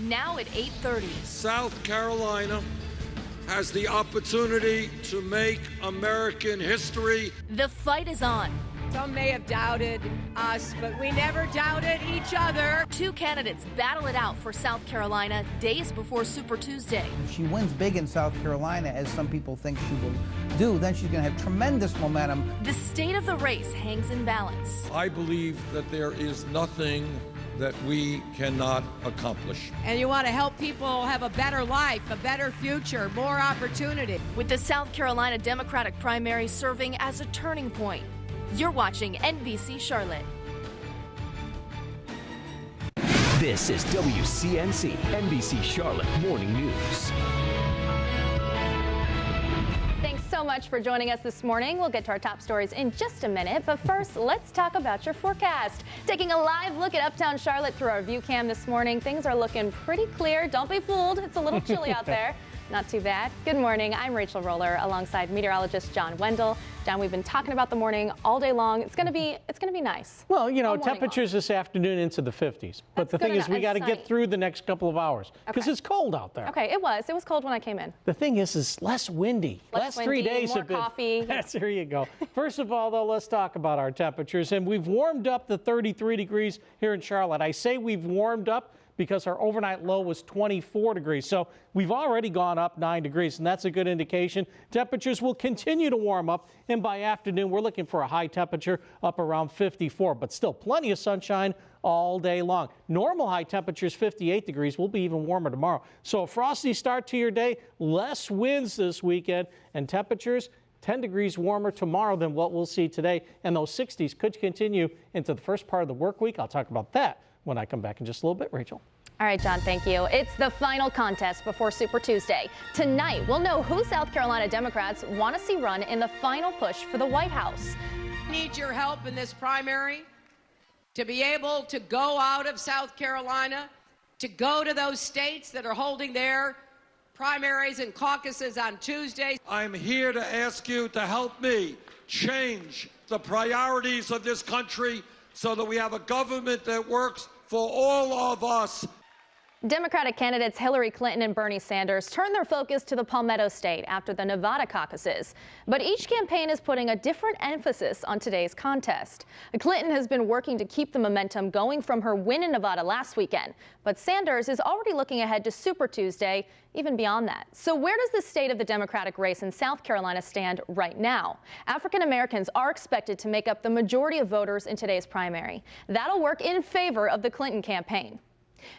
now at 8:30. South Carolina has the opportunity to make American history. The fight is on. Some may have doubted us, but we never doubted each other. Two candidates battle it out for South Carolina days before Super Tuesday. If she wins big in South Carolina, as some people think she will do, then she's going to have tremendous momentum. The state of the race hangs in balance. I believe that there is nothing that we cannot accomplish. And you want to help people have a better life, a better future, more opportunity. With the South Carolina Democratic primary serving as a turning point. You're watching NBC Charlotte. This is WCNC, NBC Charlotte Morning News. Thanks so much for joining us this morning. We'll get to our top stories in just a minute, but first, let's talk about your forecast. Taking a live look at uptown Charlotte through our view cam this morning, things are looking pretty clear. Don't be fooled, it's a little chilly out there. Not too bad. Good morning, I'm Rachel Roller alongside meteorologist John Wendell. John, we've been talking about the morning all day long. It's gonna be nice. Well, you know, temperatures this afternoon into the 50s. But the thing is, we got to get through the next couple of hours because it's cold out there. Okay, it was cold when I came in. The thing is less windy. Last 3 days have been. More coffee. There you go. First of all, though, let's talk about our temperatures. And we've warmed up to 33 degrees here in Charlotte. I say we've warmed up because our overnight low was 24 degrees. So we've already gone up 9 degrees, and that's a good indication. Temperatures will continue to warm up, and by afternoon, we're looking for a high temperature up around 54, but still plenty of sunshine all day long. Normal high temperatures, 58 degrees. We'll be even warmer tomorrow. So a frosty start to your day, less winds this weekend, and temperatures 10 degrees warmer tomorrow than what we'll see today, and those 60s could continue into the first part of the work week. I'll talk about that when I come back in just a little bit, Rachel. All right, John, thank you. It's the final contest before Super Tuesday. Tonight, we'll know who South Carolina Democrats want to see run in the final push for the White House. I need your help in this primary to be able to go out of South Carolina, to go to those states that are holding their primaries and caucuses on Tuesday. I'm here to ask you to help me change the priorities of this country so that we have a government that works for all of us. Democratic candidates Hillary Clinton and Bernie Sanders turned their focus to the Palmetto State after the Nevada caucuses. But each campaign is putting a different emphasis on today's contest. Clinton has been working to keep the momentum going from her win in Nevada last weekend. But Sanders is already looking ahead to Super Tuesday, even beyond that. So where does the state of the Democratic race in South Carolina stand right now? African Americans are expected to make up the majority of voters in today's primary. That'll work in favor of the Clinton campaign.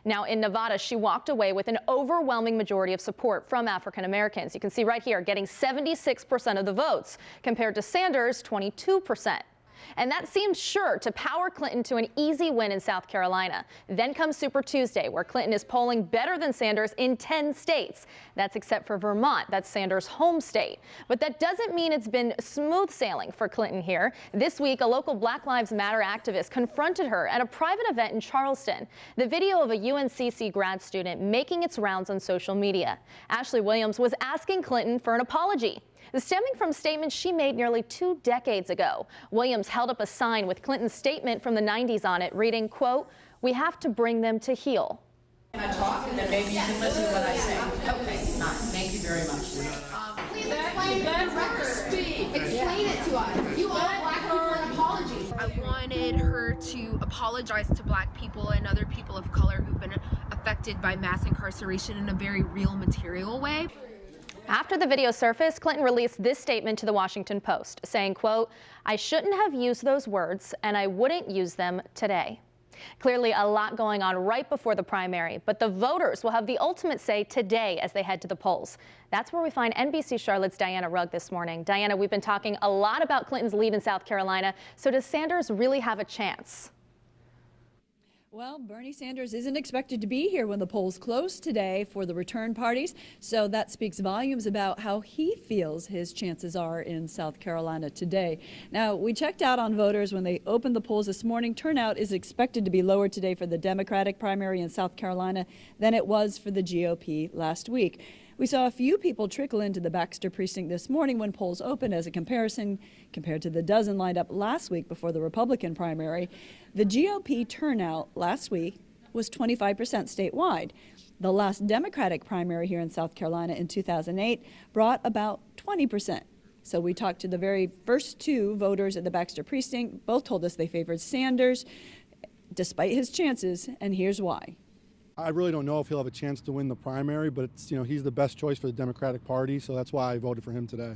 Now, in Nevada, she walked away with an overwhelming majority of support from African Americans. You can see right here, getting 76% of the votes, compared to Sanders' 22%. And that seems sure to power Clinton to an easy win in South Carolina. Then comes Super Tuesday, where Clinton is polling better than Sanders in 10 states. That's except for Vermont. That's Sanders' home state. But that doesn't mean it's been smooth sailing for Clinton here. This week, a local Black Lives Matter activist confronted her at a private event in Charleston. The video of a UNCC grad student making its rounds on social media. Ashley Williams was asking Clinton for an apology, stemming from statements she made nearly 2 decades ago. Williams held up a sign with Clinton's statement from the 90s on it, reading, quote, "We have to bring them to heel." Can I talk, and then maybe you can listen to what I say? Okay, thank you very much. Please explain the record. Explain it to us. You owe Black people an apology. I wanted her to apologize to Black people and other people of color who've been affected by mass incarceration in a very real, material way. After the video surfaced, Clinton released this statement to the Washington Post, saying, quote, "I shouldn't have used those words, and I wouldn't use them today." Clearly a lot going on right before the primary, but the voters will have the ultimate say today as they head to the polls. That's where we find NBC Charlotte's Diana Rugg this morning. Diana, we've been talking a lot about Clinton's lead in South Carolina, so does Sanders really have a chance? Well, Bernie Sanders isn't expected to be here when the polls close today for the return parties, so that speaks volumes about how he feels his chances are in South Carolina today. Now, we checked out on voters when they opened the polls this morning. Turnout is expected to be lower today for the Democratic primary in South Carolina than it was for the GOP last week. We saw a few people trickle into the Baxter precinct this morning when polls opened as a comparison compared to the dozen lined up last week before the Republican primary. The GOP turnout last week was 25% statewide. The last Democratic primary here in South Carolina in 2008 brought about 20%. So we talked to the very first two voters at the Baxter precinct. Both told us they favored Sanders despite his chances, and here's why. I really don't know if he'll have a chance to win the primary, but it's, he's the best choice for the Democratic Party, so that's why I voted for him today.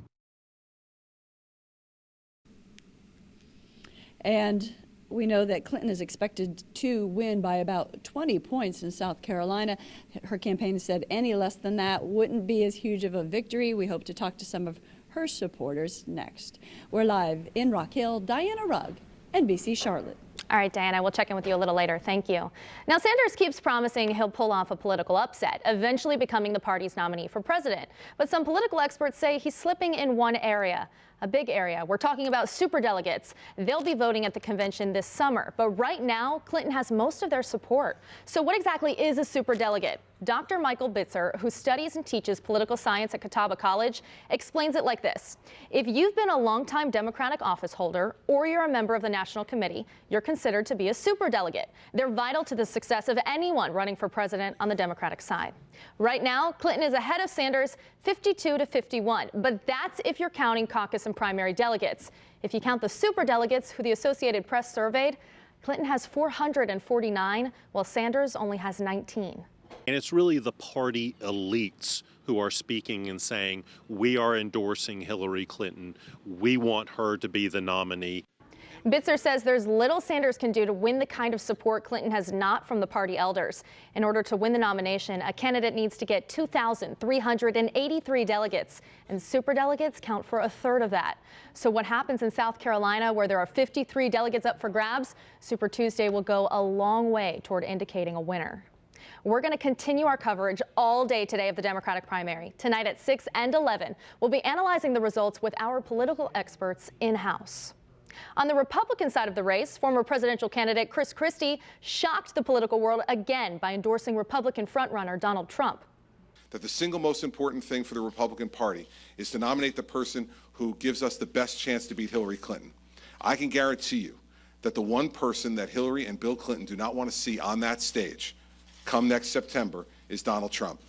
And we know that Clinton is expected to win by about 20 points in South Carolina. Her campaign said any less than that wouldn't be as huge of a victory. We hope to talk to some of her supporters next. We're live in Rock Hill. Diana Rugg, NBC Charlotte. All right, Diana, we'll check in with you a little later. Thank you. Now, Sanders keeps promising he'll pull off a political upset, eventually becoming the party's nominee for president. But some political experts say he's slipping in one area, a big area. We're talking about superdelegates. They'll be voting at the convention this summer. But right now, Clinton has most of their support. So what exactly is a superdelegate? Dr. Michael Bitzer, who studies and teaches political science at Catawba College, explains it like this. If you've been a longtime Democratic office holder or you're a member of the National Committee, you're considered to be a superdelegate. They're vital to the success of anyone running for president on the Democratic side. Right now, Clinton is ahead of Sanders 52-51, but that's if you're counting caucus and primary delegates. If you count the superdelegates who the Associated Press surveyed, Clinton has 449, while Sanders only has 19. And it's really the party elites who are speaking and saying, we are endorsing Hillary Clinton. We want her to be the nominee. Bitzer says there's little Sanders can do to win the kind of support Clinton has not from the party elders. In order to win the nomination, a candidate needs to get 2,383 delegates, and superdelegates count for a third of that. So what happens in South Carolina, where there are 53 delegates up for grabs, Super Tuesday will go a long way toward indicating a winner. We're going to continue our coverage all day today of the Democratic primary. Tonight at 6 and 11, we'll be analyzing the results with our political experts in-house. On the Republican side of the race, former presidential candidate Chris Christie shocked the political world again by endorsing Republican frontrunner Donald Trump. That the single most important thing for the Republican Party is to nominate the person who gives us the best chance to beat Hillary Clinton. I can guarantee you that the one person that Hillary and Bill Clinton do not want to see on that stage come next September is Donald Trump.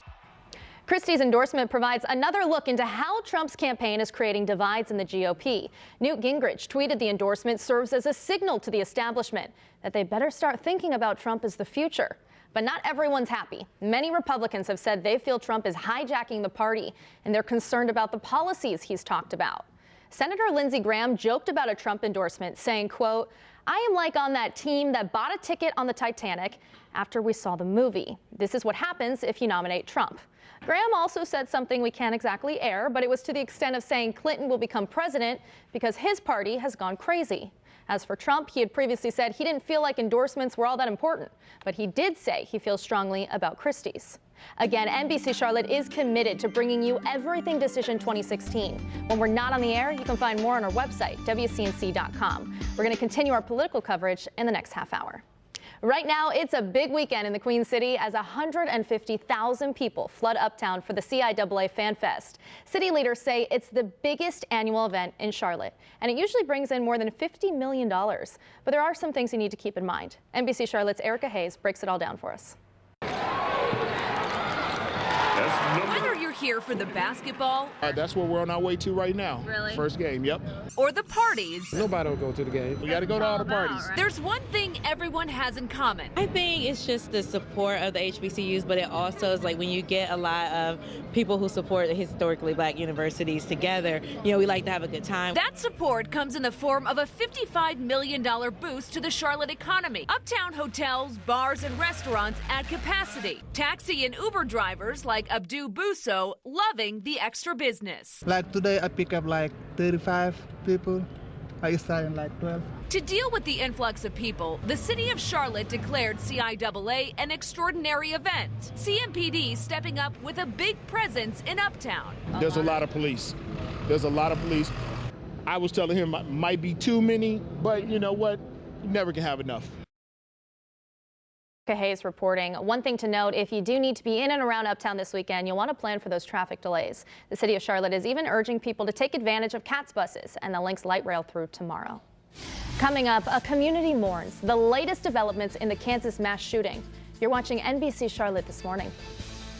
Christie's endorsement provides another look into how Trump's campaign is creating divides in the GOP. Newt Gingrich tweeted the endorsement serves as a signal to the establishment that they better start thinking about Trump as the future. But not everyone's happy. Many Republicans have said they feel Trump is hijacking the party, and they're concerned about the policies he's talked about. Senator Lindsey Graham joked about a Trump endorsement, saying, quote, "I am like on that team that bought a ticket on the Titanic after we saw the movie. This is what happens if you nominate Trump." Graham also said something we can't exactly air, but it was to the extent of saying Clinton will become president because his party has gone crazy. As for Trump, he had previously said he didn't feel like endorsements were all that important, but he did say he feels strongly about Christie's. Again, NBC Charlotte is committed to bringing you everything Decision 2016. When we're not on the air, you can find more on our website, WCNC.com. We're going to continue our political coverage in the next half hour. Right now, it's a big weekend in the Queen City as 150,000 people flood uptown for the CIAA Fan Fest. City leaders say it's the biggest annual event in Charlotte, and it usually brings in more than $50 million. But there are some things you need to keep in mind. NBC Charlotte's Erica Hayes breaks it all down for us. Whether you're here for the basketball, that's what we're on our way to right now. Really? First game, yep. Or the parties. Nobody will go to the game. We got to go to all the parties. Right? There's one thing everyone has in common. I think it's just the support of the HBCUs, but it also is like when you get a lot of people who support the historically black universities together, we like to have a good time. That support comes in the form of a $55 million boost to the Charlotte economy. Uptown hotels, bars, and restaurants at capacity. Taxi and Uber drivers like Abdu Busso loving the extra business. Like today, I pick up like 35 people. I start in like 12. To deal with the influx of people, the city of Charlotte declared CIAA an extraordinary event. CMPD stepping up with a big presence in Uptown. There's a lot of police. I was telling him it might be too many, but you know what? You never can have enough. Hayes reporting. One thing to note, if you do need to be in and around Uptown this weekend, you'll want to plan for those traffic delays. The city of Charlotte is even urging people to take advantage of CATS buses and the Lynx light rail through tomorrow. Coming up, a community mourns the latest developments in the Kansas mass shooting. You're watching NBC Charlotte this morning.